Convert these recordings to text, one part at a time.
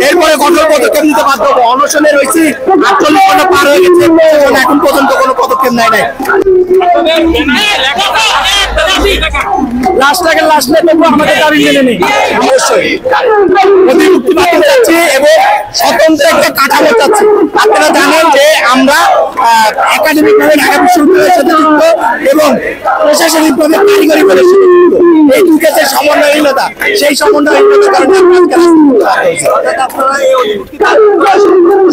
এরপরে কঠোর পদক্ষেপ নিতে বাধ্য হবো। অনশনে রয়েছি 48 ঘন্টা পার হয়ে গেছে, এখন পর্যন্ত কোনো পদক্ষেপ নেয় নাই। লাশটাকে লাশ নেই, তবু আমাদের দাবি মেনে নেই। অবশ্যই অধিমুক্তি বাতিল চাচ্ছি এবং স্বতন্ত্র একটা কাঠামো চাচ্ছি। আপনারা জানেন যে আমরা একাডেমিক ভাবে ঢাকা বিশ্ববিদ্যালয়ের সাথে যুক্ত এবং প্রশাসনিক ভাবে কারিগরি ভাবে যুক্ত। এই দুই কাজের সমন্বয়হীনতা, সেই সমন্বয়হীনতার কারণে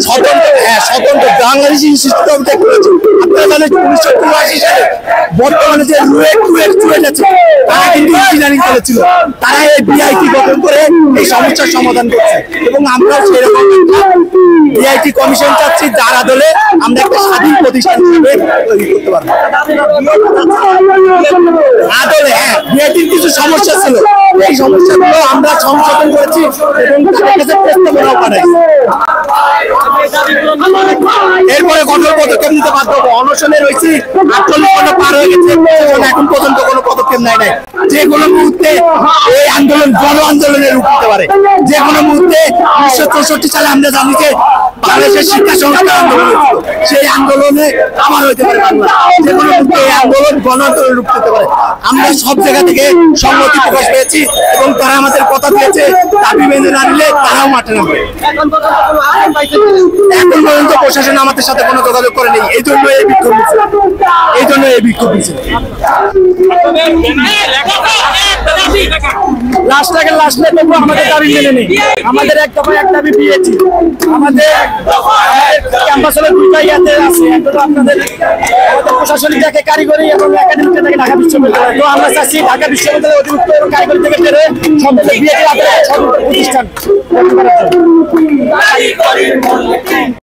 স্বতন্ত্র বাংলাদেশ ইনস্টিটিউট অফ টেকনোলজি, আপনারা জানেন 1983 সালে বর্তমানে যে রুয়েট আছে তারা কিন্তু ইঞ্জিনিয়ারিং করেছিল, তারা এই বিআইটি গঠন করে এই সমস্যার সমাধান করছে এবং আমরাও সেরকম বিআইটি কমিশন চাচ্ছি, যার আদলে আমরা একটা স্বাধীন প্রতিষ্ঠান হিসেবে তৈরি করতে পারবো। আদলে বিআইটির কিছু সমস্যা ছিল, এই সমস্যাগুলো আমরা সংশোধন করেছি এবং তাদের কাছে প্রস্তাবনাও পাঠাইছি। এরপরে কঠোর পদক্ষেপ নিতে বাধ্য হবো। অনশনে রয়েছি 48 ঘন্টা পার হয়ে গেছে, এখন পর্যন্ত কোনো পদক্ষেপ নেয় নাই। যে কোনো মুহূর্তে এই আন্দোলন গণ আন্দোলনের রূপ নিতে পারে। যে কোনো মুহূর্তে 1964 সালে আমরা জানি যে বাংলাদেশের শিক্ষা সংস্কার আন্দোলন, সেই আন্দোলনে আমার হইতে পারে বাংলা। যে কোনো মুহূর্তে এই আন্দোলন গণ আন্দোলনের রূপ নিতে পারে। আমরা সব জায়গা থেকে সম্মতি প্রকাশ পেয়েছি এবং তারা আমাদের কথা দিয়েছে, দাবি মেনে না নিলে তারাও মাঠে নামবে। এখন পর্যন্ত প্রশাসন আমাদের সাথে কোনো যোগাযোগ করে নেই, এই জন্য এই বিক্ষোভ মিছিল। লাশটাকে লাশ নেই, তবু আমাদের দাবি মেনে নেই। আমাদের এক দফা এক দাবি পেয়েছি। আমাদের ক্যাম্পাস হলো দুইটা ইয়াতে আছে, আপনাদের প্রশাসনিক থেকে কারিগরি এবং একাডেমিক থেকে ঢাকা বিশ্ববিদ্যালয়। তো আমরা চাচ্ছি ঢাকা বিশ্ববিদ্যালয় অধিভুক্ত এবং কারিগরি থেকে বেরোয় সম্পূর্ণ বিএটি প্রতিষ্ঠান।